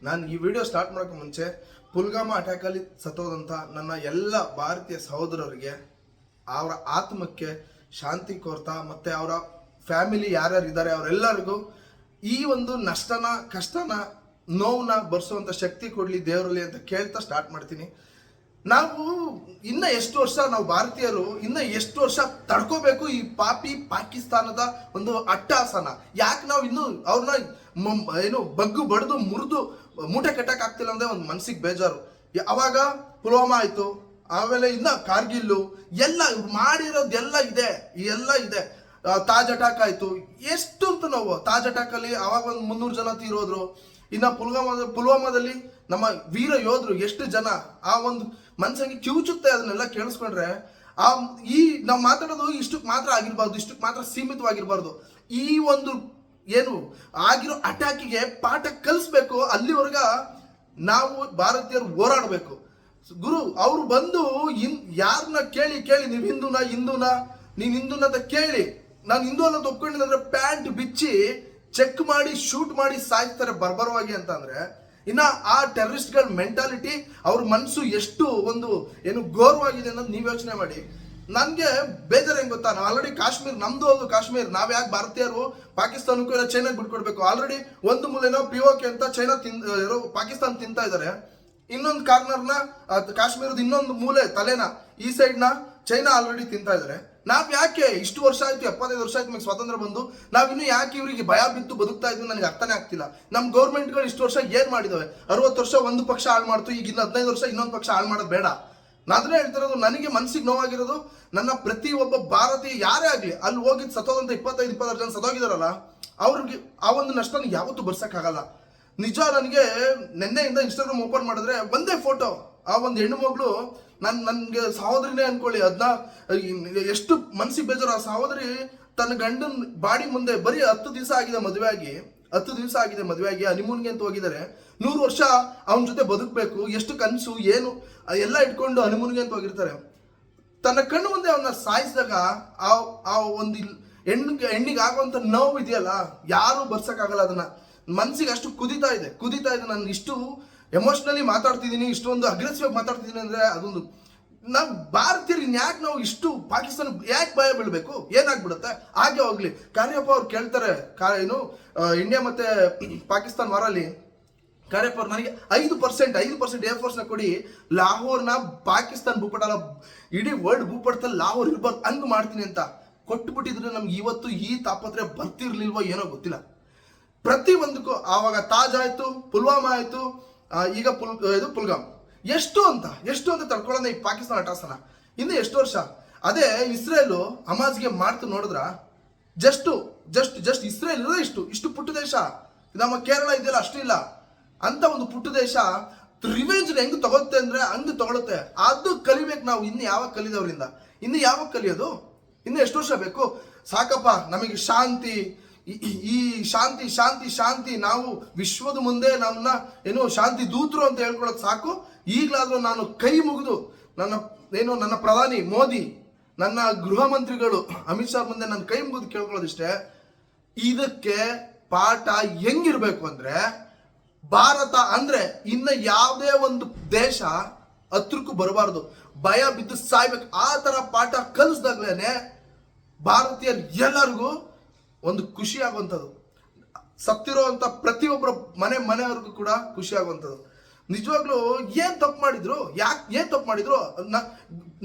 ನಾನು ಈ video start ಮಾಡೋಕೆ ಮುಂಚೆ ಪುಲ್ಗಾಮ ಅಟ್ಯಾಕಲ್ಲಿ ಸತ್ತೋದಂಥ ನನ್ನ ಎಲ್ಲ ಭಾರತೀಯ ಸಹೋದರರಿಗೆ ಅವರ ಆತ್ಮಕ್ಕೆ ಶಾಂತಿ ಕೋರ್ತಾ ಮತ್ತು ಅವರ ಫ್ಯಾಮಿಲಿ ಯಾರ್ಯಾರು ಇದ್ದಾರೆ ಅವರೆಲ್ಲರಿಗೂ ಈ ಒಂದು ನಷ್ಟನ ಕಷ್ಟನ ನೋವನ್ನ ಬರ್ಸುವಂಥ ಶಕ್ತಿ ಕೊಡಲಿ ದೇವರಲ್ಲಿ ಅಂತ ಕೇಳ್ತಾ ಸ್ಟಾರ್ಟ್ ಮಾಡ್ತೀನಿ. ನಾವು ಇನ್ನ ಎಷ್ಟು ವರ್ಷ ನಾವು ಭಾರತೀಯರು ಇನ್ನ ಎಷ್ಟು ವರ್ಷ ತಡ್ಕೋಬೇಕು ಈ ಪಾಪಿ ಪಾಕಿಸ್ತಾನದ ಒಂದು ಅಟ್ಟಹಾಸನ? ಯಾಕೆ ನಾವು ಇನ್ನು ಅವ್ರನ್ನ ಏನು ಬಗ್ಗು ಬಡ್ದು ಮುರಿದು ಮೂಟೆ ಕಟ್ಟಕ್ ಆಗ್ತಿಲ್ಲ ಅಂದ್ರೆ ಒಂದು ಮನ್ಸಿಗೆ ಬೇಜಾರು. ಅವಾಗ ಪುಲ್ವಾಮಾ ಆಯ್ತು, ಆಮೇಲೆ ಇನ್ನ ಕಾರ್ಗಿಲ್ಲು ಎಲ್ಲ ಮಾಡಿರೋದೆಲ್ಲ ಇದೆ. ತಾಜ್ ಅಟ್ಯಾಕ್ ಆಯ್ತು. ಎಷ್ಟು ಅಂತ ನಾವು ತಾಜ್ ಅಟ್ಯಾಕ್ ಅಲ್ಲಿ ಅವಾಗ ಒಂದು 300 ಜನ ತೀರೋದ್ರು. ಇನ್ನ ಪುಲ್ವಾಮಾದಲ್ಲಿ ನಮ್ಮ ವೀರ ಯೋಧರು ಎಷ್ಟು ಜನ ಆ ಒಂದು ಮನ್ಸಂಗೆ ಕಿವುಚುತ್ತೆ. ಅದನ್ನೆಲ್ಲ ಕೇಳಿಸ್ಕೊಂಡ್ರೆ ನಾವು ಮಾತಾಡೋದು ಇಷ್ಟಕ್ಕೆ ಮಾತ್ರ ಆಗಿರ್ಬಾರ್ದು, ಇಷ್ಟಕ್ಕೆ ಮಾತ್ರ ಸೀಮಿತವಾಗಿರ್ಬಾರ್ದು. ಈ ಒಂದು ಏನು ಆಗಿರೋ ಅಟ್ಯಾಕಿಗೆ ಪಾಠ ಕಲಿಸ್ಬೇಕು. ಅಲ್ಲಿವರೆಗ ನಾವು ಭಾರತೀಯರು ಹೋರಾಡಬೇಕು. ಗುರು ಅವರು ಬಂದು ಯಾರನ್ನ ಕೇಳಿ ನೀವು ನೀನ್ ಹಿಂದೂನ ಅಂತ ಕೇಳಿ, ನಾನು ಹಿಂದೂ ಅನ್ನೋದು ಒಪ್ಕೊಂಡಿದ್ರೆ ಪ್ಯಾಂಟ್ ಬಿಚ್ಚಿ ಚೆಕ್ ಮಾಡಿ ಶೂಟ್ ಮಾಡಿ ಸಾಯ್ತಾರೆ ಬರ್ಬರವಾಗಿ ಅಂತ ಅಂದ್ರೆ, ಇನ್ನ ಆ ಟೆರರಿಸ್ಟ್ಗಳ ಮೆಂಟಾಲಿಟಿ ಅವ್ರ ಮನಸ್ಸು ಎಷ್ಟು ಒಂದು ಏನು ಘೋರವಾಗಿದೆ ಅನ್ನೋದು ನೀವು ಯೋಚನೆ ಮಾಡಿ. ನನಗೆ ಬೇಜಾರು ಹೆಂಗ್ ಗೊತ್ತಾ, ನಾವು ಆಲ್ರೆಡಿ ಕಾಶ್ಮೀರ್ ನಮ್ದು ಅದು ಕಾಶ್ಮೀರ್, ನಾವ್ ಯಾಕೆ ಭಾರತೀಯರು ಪಾಕಿಸ್ತಾನಕ್ಕೂ ಇಲ್ಲ ಚೈನಾಗ್ ಬಿಟ್ಕೊಡ್ಬೇಕು? ಆಲ್ರೆಡಿ ಒಂದು ಮೂಲೆನೋ POK ಅಂತ ಚೈನಾ ಪಾಕಿಸ್ತಾನ ತಿಂತಾ ಇದ್ದಾರೆ, ಇನ್ನೊಂದು ಕಾರ್ನರ್ನ ಕಾಶ್ಮೀರದ ಇನ್ನೊಂದು ಮೂಲೆ ತಲೆನ ಈ ಸೈಡ್ನ ಚೈನಾ ಆಲ್ರೆಡಿ ತಿಂತಾ ಇದ್ದಾರೆ. ನಾವ್ ಯಾಕೆ ಇಷ್ಟು ವರ್ಷ ಆಯ್ತು, 75 ವರ್ಷ ಆಯ್ತು ನಮಗೆ ಸ್ವಾತಂತ್ರ್ಯ ಬಂದು, ನಾವಿನ್ನೂ ಯಾಕೆ ಇವರಿಗೆ ಭಯ ಬಿದ್ದು ಬದುಕ್ತಾ ಇದ್ವಿ ನನಗೆ ಅರ್ಥನೇ ಆಗ್ತಿಲ್ಲ. ನಮ್ಮ ಗೌರ್ಮೆಂಟ್ಗಳು ಇಷ್ಟು ವರ್ಷ ಏನ್ ಮಾಡಿದಾವೆ? 60 ವರ್ಷ ಒಂದು ಪಕ್ಷ ಹಾಳು ಮಾಡ್ತು, ಈಗ ಇನ್ನು 15 ವರ್ಷ ಇನ್ನೊಂದು ಪಕ್ಷ ಹಾಳು ಮಾಡೋದು ಬೇಡ. ನಾನೇ ಹೇಳ್ತಿರೋದು, ನನಗೆ ಮನಸ್ಸಿಗೆ ನೋವಾಗಿರೋದು ನನ್ನ ಪ್ರತಿ ಒಬ್ಬ ಭಾರತೀಯ ಯಾರೇ ಆಗ್ಲಿ ಅಲ್ಲಿ ಹೋಗಿದ್ದು ಸತ್ತೋದಂತ 25-26 ಜನ ಸತ್ತೋಗಿದಾರಲ್ಲ, ಅವ್ರಿಗೆ ಆ ಒಂದು ನಷ್ಟನ ಯಾವತ್ತೂ ಬರ್ಸಕ್ಕಾಗಲ್ಲ. ನಿಜ, ನನಗೆ ನಿನ್ನೆಯಿಂದ ಇನ್ಸ್ಟಾಗ್ರಾಮ್ ಓಪನ್ ಮಾಡಿದ್ರೆ ಒಂದೇ ಫೋಟೋ, ಆ ಒಂದು ಹೆಣ್ಣು ಮಗಳು ನನ್ಗೆ ಸಹೋದರಿನೇ ಅನ್ಕೊಳ್ಳಿ, ಅದನ್ನ ಎಷ್ಟು ಮನ್ಸಿಗೆ ಬೇಜಾರು. ಆ ಸಹೋದರಿ ತನ್ನ ಗಂಡನ್ ಬಾಡಿ ಮುಂದೆ ಬರೀ 10 ದಿವಸ ಆಗಿದೆ ಮದುವೆ ಆಗಿ ಹನಿಮೂನ್ಗೆ ಅಂತ ಹೋಗಿದ್ದಾರೆ. 100 ವರ್ಷ ಅವನ ಜೊತೆ ಬದುಕಬೇಕು, ಎಷ್ಟು ಕನಸು ಏನು ಎಲ್ಲ ಇಟ್ಕೊಂಡು ಹನಿಮೂನ್ಗೆ ಅಂತ ಹೋಗಿರ್ತಾರೆ. ತನ್ನ ಕಣ್ಣು ಮುಂದೆ ಅವನ್ನ ಸಾಯಿಸಿದಾಗ ಆ ಒಂದು ಹೆಣ್ಣಿಗೆ ಆಗುವಂತ ನೋವು ಇದೆಯಲ್ಲ, ಯಾರು ಬರ್ಸಕ್ಕಾಗಲ್ಲ. ಅದನ್ನ ಮನ್ಸಿಗೆ ಅಷ್ಟು ಕುದಿತಾ ಇದೆ. ನಾನು ಇಷ್ಟು ಎಮೋಷನಲಿ ಮಾತಾಡ್ತಿದ್ದೀನಿ, ಇಷ್ಟೊಂದು ಅಗ್ರೆಸಿವ್ ಆಗಿ ಮಾತಾಡ್ತಿದ್ದೀನಿ ಅಂದ್ರೆ ಅದೊಂದು ನಾವು ಭಾರತೀಯರು ಯಾಕೆ ನಾವು ಇಷ್ಟು ಪಾಕಿಸ್ತಾನ ಯಾಕೆ ಭಯ ಬೀಳ್ಬೇಕು? ಏನಾಗ್ಬಿಡುತ್ತೆ? ಹಾಗೆ ಹೋಗ್ಲಿ. ಕಾರ್ಯಪ್ಪ ಅವ್ರು ಕೇಳ್ತಾರೆ, ಏನು ಇಂಡಿಯಾ ಮತ್ತೆ ಪಾಕಿಸ್ತಾನ ವಾರಲ್ಲಿ ಕಾರ್ಯಪ್ಪ ಅವ್ರು ನನಗೆ 5% ಏರ್ ಫೋರ್ಸ್ನ ಕೊಡಿ, ಲಾಹೋರ್ನ ಪಾಕಿಸ್ತಾನ ಭೂಪಟ ಇಡೀ ವರ್ಲ್ಡ್ ಭೂಪಟದಲ್ಲಿ ಲಾಹೋರ್ ಇರ್ಬಾರ್ದು ಹಂಗ್ ಮಾಡ್ತೀನಿ ಅಂತ ಕೊಟ್ಬಿಟ್ಟಿದ್ರೆ ನಮ್ಗೆ ಇವತ್ತು ಈ ತಾಪತ್ರೆ ಬರ್ತಿರ್ಲಿಲ್ವೋ ಏನೋ ಗೊತ್ತಿಲ್ಲ. ಪ್ರತಿ ಒಂದಕ್ಕೂ ಆವಾಗ ತಾಜ್ ಆಯ್ತು, ಪುಲ್ವಾಮಾ ಆಯ್ತು, ಈಗ ಪುಲ್ಗಾಮ್. ಎಷ್ಟು ಅಂತ ತಡ್ಕೊಳ್ಳೋಣ ಈ ಪಾಕಿಸ್ತಾನ ಅಟ್ಟಾಸನ. ಇನ್ನು ಎಷ್ಟು ವರ್ಷ? ಅದೇ ಇಸ್ರೇಲ್ ಹಮಾಜ್ಗೆ ಮಾಡ್ತು ನೋಡಿದ್ರ, ಜಸ್ಟ್ ಇಸ್ರೇಲ್ ಇರೋದೇ ಇಷ್ಟು ಪುಟ್ಟ ದೇಶ. ನಮ್ಮ ಕೇರಳ ಇದೆಯಲ್ಲ ಅಷ್ಟು ಇಲ್ಲ ಅಂತ ಒಂದು ಪುಟ್ಟ ದೇಶ ರಿವೆಂಜ್ ಹೆಂಗ್ ತಗೊಳುತ್ತೆ ಅಂದ್ರೆ ಹಂಗ್ ತಗೊಳುತ್ತೆ. ಅದು ಕಲಿಬೇಕು ನಾವು. ಇನ್ನು ಯಾವಾಗ ಕಲಿದವರಿಂದ? ಇನ್ನು ಯಾವಾಗ ಕಲಿಯೋದು? ಇನ್ನು ಎಷ್ಟು ವರ್ಷ ಬೇಕು? ಸಾಕಪ್ಪ ನಮಗೆ ಶಾಂತಿ, ಈ ಶಾಂತಿ ನಾವು ವಿಶ್ವದ ಮುಂದೆ ನಮ್ಮನ್ನ ಏನು ಶಾಂತಿ ದೂತರು ಅಂತ ಹೇಳ್ಕೊಳ್ಳೋದು ಸಾಕು. ಈಗಲಾದ್ರೂ ನಾನು ಕೈ ಮುಗಿದು ನನ್ನ ಪ್ರಧಾನಿ ಮೋದಿ, ನನ್ನ ಗೃಹ ಮಂತ್ರಿಗಳು ಅಮಿತ್ ಶಾ ಮುಂದೆ ನನ್ನ ಕೈ ಮುಗಿದು ಕೇಳ್ಕೊಳ್ಳೋದಿಷ್ಟೇ, ಇದಕ್ಕೆ ಪಾಠ ಹೆಂಗಿರ್ಬೇಕು ಅಂದ್ರೆ, ಭಾರತ ಅಂದ್ರೆ ಇನ್ನ ಯಾವುದೇ ಒಂದು ದೇಶ ಹತ್ರಕ್ಕೂ ಬರಬಾರ್ದು, ಭಯ ಬಿದ್ದು ಸಾಯ್ಬೇಕು. ಆ ತರ ಪಾಠ ಕಲಿಸ್ದಾಗ್ಲೇನೆ ಭಾರತೀಯರು ಎಲ್ಲರಿಗೂ ಒಂದು ಖುಷಿ ಆಗುವಂಥದ್ದು, ಸತ್ತಿರೋಂಥ ಪ್ರತಿಯೊಬ್ಬರ ಮನೆಯವ್ರಿಗೂ ಕೂಡ ಖುಷಿ ಆಗುವಂಥದ್ದು. ನಿಜವಾಗ್ಲೂ ಏನ್ ತಪ್ಪು ಮಾಡಿದ್ರು?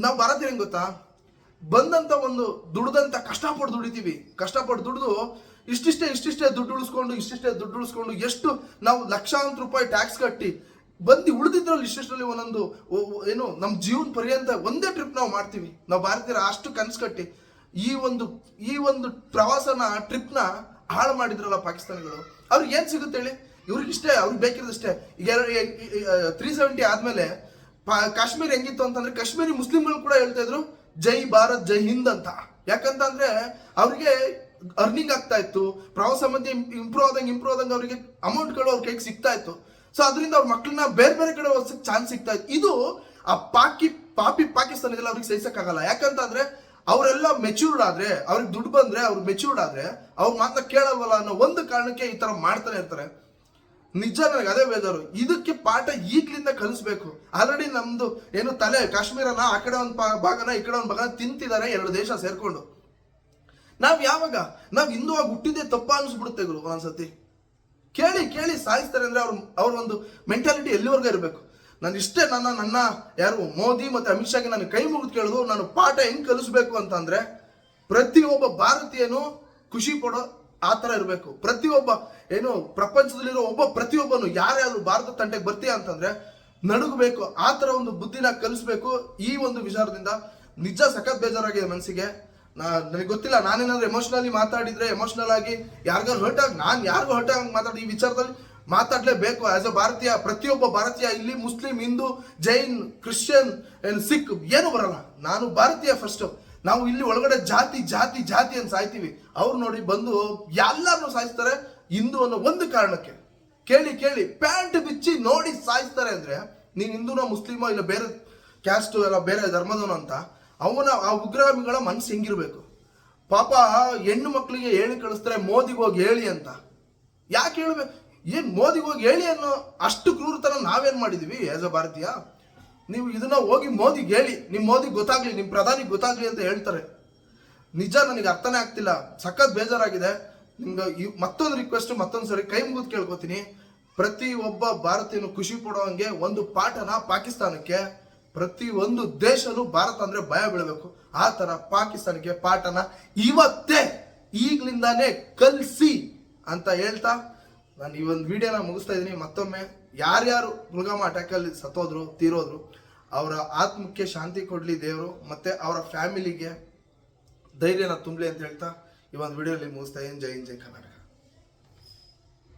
ನಾವು ಭಾರತೀಯರು ಹೆಂಗ್ ಗೊತ್ತಾ, ಬಂದಂತ ಒಂದು ದುಡ್ದಂತ ಕಷ್ಟಪಟ್ಟು ದುಡಿದು ಇಷ್ಟಿಷ್ಟೇ ದುಡ್ಡು ಉಳಿಸ್ಕೊಂಡು ಎಷ್ಟು ನಾವು ಲಕ್ಷಾಂತರ ರೂಪಾಯಿ ಟ್ಯಾಕ್ಸ್ ಕಟ್ಟಿ ಬಂದು ಉಳಿದಿದ್ರಲ್ಲಿ ಇಷ್ಟರಲ್ಲಿ ಒಂದೊಂದು ಏನು ನಮ್ಮ ಜೀವನ ಪರ್ಯಂತ ಒಂದೇ ಟ್ರಿಪ್ ನಾವು ಮಾಡ್ತೀವಿ. ನಾವು ಭಾರತೀಯರು ಅಷ್ಟು ಕನಸು ಕಟ್ಟಿ ಈ ಒಂದು ಪ್ರವಾಸನ ಟ್ರಿಪ್ನ ಹಾಳು ಮಾಡಿದ್ರಲ್ಲ ಪಾಕಿಸ್ತಾನಿಗಳು. ಅವ್ರಿಗೆ ಏನ್ ಸಿಗುತ್ತೆ ಹೇಳಿ? ಇವ್ರಿಗಿಷ್ಟೇ, ಅವ್ರಿಗೆ ಬೇಕಿರೋದಷ್ಟೇ. ಈಗ 370 ಆದ್ಮೇಲೆ ಕಾಶ್ಮೀರ್ ಹೆಂಗಿತ್ತು ಅಂತಂದ್ರೆ, ಕಾಶ್ಮೀರಿ ಮುಸ್ಲಿಂಗಳು ಕೂಡ ಹೇಳ್ತಾ ಇದ್ರು ಜೈ ಭಾರತ್ ಜೈ ಹಿಂದ್ ಅಂತ. ಯಾಕಂತಂದ್ರೆ ಅವ್ರಿಗೆ ಅರ್ನಿಂಗ್ ಆಗ್ತಾ ಇತ್ತು, ಪ್ರವಾಸ ಮಧ್ಯೆ ಇಂಪ್ರೂವ್ ಆದಂಗೆ ಅವರಿಗೆ ಅಮೌಂಟ್ಗಳು ಅವ್ರ ಕೈಗೆ ಸಿಗ್ತಾ ಇತ್ತು. ಸೊ ಅದರಿಂದ ಅವ್ರ ಮಕ್ಕಳನ್ನ ಬೇರೆ ಕಡೆ ಓದಿಸಕ್ಕೆ ಚಾನ್ಸ್ ಸಿಗ್ತಾ ಇತ್ತು. ಇದು ಆ ಪಾಪಿ ಪಾಕಿಸ್ತಾನದಲ್ಲಿ ಅವ್ರಿಗೆ ಸಹಿಸಕ್ಕಾಗಲ್ಲ. ಯಾಕಂತಂದ್ರೆ ಅವರೆಲ್ಲ ಮೆಚ್ಯೂರ್ಡ್ ಆದ್ರೆ, ಅವ್ರಿಗೆ ದುಡ್ಡು ಬಂದ್ರೆ, ಅವ್ರು ಮೆಚ್ಯೂರ್ಡ್ ಆದ್ರೆ ಅವ್ರ ಮಾತನ್ನ ಕೇಳಲ್ವಲ್ಲ ಅನ್ನೋ ಒಂದು ಕಾರಣಕ್ಕೆ ಈ ತರ ಮಾಡ್ತಾನೆ ಇರ್ತಾರೆ. ನಿಜ ನನಗೆ ಅದೇ ಬೇಜಾರು. ಇದಕ್ಕೆ ಪಾಠ ಈಗ್ಲಿಂದ ಕಲಿಸ್ಬೇಕು. ಆಲ್ರೆಡಿ ನಮ್ದು ಏನು ತಲೆ ಕಾಶ್ಮೀರನ ಆ ಕಡೆ ಒಂದು ಭಾಗನ ಈ ಕಡೆ ಒಂದು ಭಾಗನ ತಿಂತಿದ್ದಾರೆ 2 ದೇಶ ಸೇರ್ಕೊಂಡು. ನಾವ್ ಹಿಂದುವಾಗಿ ಹುಟ್ಟಿದ್ದೆ ತಪ್ಪ ಅನ್ಸ್ಬಿಡುತ್ತೆ ಗುರು ಒಂದ್ಸತಿ. ಕೇಳಿ ಸಾಯಿಸ್ತಾರೆ ಅಂದ್ರೆ ಅವ್ರ ಒಂದು ಮೆಂಟಾಲಿಟಿ ಎಲ್ಲಿವರೆಗೂ ಇರಬೇಕು. ನಾನು ಇಷ್ಟೇ ನನ್ನ ಯಾರು ಮೋದಿ ಮತ್ತೆ ಅಮಿತ್ ಶಾಗೆ ನಾನು ಕೈ ಮುಗಿದು ಕೇಳೋದು, ನಾನು ಪಾಠ ಹೆಂಗ್ ಕಲಿಸ್ಬೇಕು ಅಂತಂದ್ರೆ ಪ್ರತಿಯೊಬ್ಬ ಭಾರತೀಯನು ಖುಷಿ ಪಡೋ ಆ ತರ ಇರಬೇಕು. ಪ್ರತಿಯೊಬ್ಬ ಏನು ಪ್ರಪಂಚದಲ್ಲಿರೋ ಪ್ರತಿಯೊಬ್ಬನು ಯಾರ್ಯಾರು ಭಾರತ ತಂಟೆಗೆ ಬರ್ತೀಯ ಅಂತಂದ್ರೆ ನಡುಗಬೇಕು. ಆ ತರ ಒಂದು ಬುದ್ಧಿನ ಕಲಿಸ್ಬೇಕು. ಈ ಒಂದು ವಿಚಾರದಿಂದ ನಿಜ ಸಖತ್ ಬೇಜಾರಾಗಿದೆ ಮನಸ್ಸಿಗೆ. ನನಗೆ ಗೊತ್ತಿಲ್ಲ, ನಾನೇನಾದ್ರೂ ಎಮೋಷನಲಿ ಮಾತಾಡಿದ್ರೆ ಎಮೋಷನಲ್ ಆಗಿ ಯಾರಿಗಾರು ಹರ್ಟ್ ಆಗಿ ನಾನು ಯಾರಿಗೂ ಹರ್ಟ್ ಆಗಿ ಮಾತಾಡಿ ಈ ವಿಚಾರದಲ್ಲಿ ಮಾತಾಡ್ಲೇಬೇಕು. ಆಸ್ ಎ ಭಾರತೀಯ, ಪ್ರತಿಯೊಬ್ಬ ಭಾರತೀಯ, ಇಲ್ಲಿ ಮುಸ್ಲಿಂ, ಹಿಂದೂ, ಜೈನ್, ಕ್ರಿಶ್ಚಿಯನ್, ಸಿಖ್ ಏನು ಬರಲ್ಲ. ನಾನು ಭಾರತೀಯ ಫಸ್ಟ್. ನಾವು ಇಲ್ಲಿ ಒಳಗಡೆ ಜಾತಿ ಜಾತಿ ಜಾತಿ ಅಂತ ಸಾಯ್ತೀವಿ. ಅವ್ರು ನೋಡಿ ಬಂದು ಎಲ್ಲಾರನ್ನು ಸಾಯಿಸ್ತಾರೆ ಹಿಂದೂ ಅನ್ನೋ ಒಂದು ಕಾರಣಕ್ಕೆ. ಕೇಳಿ ಪ್ಯಾಂಟ್ ಬಿಚ್ಚಿ ನೋಡಿ ಸಾಯಿಸ್ತಾರೆ ಅಂದ್ರೆ ನೀನ್ ಹಿಂದೂನೋ ಮುಸ್ಲಿಮೋ ಇಲ್ಲ ಬೇರೆ ಕ್ಯಾಸ್ಟ್ ಎಲ್ಲ ಬೇರೆ ಧರ್ಮದವನು ಅಂತ ಆ ಉಗ್ರಗಾಮಿಗಳ ಮನಸ್ಸು ಹೆಂಗಿರ್ಬೇಕು. ಪಾಪ ಹೆಣ್ಣು ಮಕ್ಕಳಿಗೆ ಹೇಳಿ ಕಳಿಸ್ತಾರೆ ಮೋದಿಗೆ ಹೋಗಿ ಹೇಳಿ ಅಂತ. ಯಾಕೆ ಹೇಳ್ಬೇಕು? ಏನ್ ಮೋದಿಗೆ ಹೋಗಿ ಹೇಳಿ ಅನ್ನೋ ಅಷ್ಟು ಕ್ರೂರತನ ನಾವೇನ್ ಮಾಡಿದೀವಿ ಆಸ್ ಅ ಭಾರತೀಯ? ನೀವು ಇದನ್ನ ಹೋಗಿ ಮೋದಿಗೆ ಹೇಳಿ, ನಿಮ್ ಮೋದಿಗೆ ಗೊತ್ತಾಗ್ಲಿ, ನಿಮ್ ಪ್ರಧಾನಿಗೆ ಗೊತ್ತಾಗ್ಲಿ ಅಂತ ಹೇಳ್ತಾರೆ. ನಿಜ ನನಗೆ ಅರ್ಥನೇ ಆಗ್ತಿಲ್ಲ, ಸಖತ್ ಬೇಜಾರಾಗಿದೆ. ನಿಮ್ಗೆ ಮತ್ತೊಂದು ರಿಕ್ವೆಸ್ಟ್, ಮತ್ತೊಂದು ಸರಿ ಕೈ ಮುಗಿದು ಕೇಳ್ಕೊತೀನಿ. ಪ್ರತಿ ಒಬ್ಬ ಭಾರತೀಯನು ಖುಷಿ ಪಡುವಂಗೆ ಒಂದು ಪಾಠನ ಪಾಕಿಸ್ತಾನಕ್ಕೆ, ಪ್ರತಿ ಒಂದು ದೇಶನು ಭಾರತ ಅಂದ್ರೆ ಭಯ ಬೀಳಬೇಕು. ಆ ತರ ಪಾಕಿಸ್ತಾನಕ್ಕೆ ಪಾಠನ ಇವತ್ತೇ ಈಗ್ಲಿಂದಾನೇ ಕಲ್ಸಿ ಅಂತ ಹೇಳ್ತಾ ನಾನು ಈ ಒಂದು ವಿಡಿಯೋನ ಮುಗಿಸ್ತಾ ಇದ್ದೀನಿ. ಮತ್ತೊಮ್ಮೆ ಯಾರ್ಯಾರು ಪುಲ್ವಾಮಾ ಅಟ್ಯಾಕಲ್ಲಿ ಸತ್ತೋದ್ರು, ತೀರೋದ್ರು, ಅವರ ಆತ್ಮಕ್ಕೆ ಶಾಂತಿ ಕೊಡ್ಲಿ ದೇವರು, ಮತ್ತೆ ಅವರ ಫ್ಯಾಮಿಲಿಗೆ ಧೈರ್ಯನ ತುಂಬಲಿ ಅಂತ ಹೇಳ್ತಾ ಈ ಒಂದು ವಿಡಿಯೋಲಿ ಮುಗಿಸ್ತಾ ಇದ್ದೀನಿ. ಜೈ ಹಿಂದ್, ಜೈ ಕರ್ನಾಟಕ.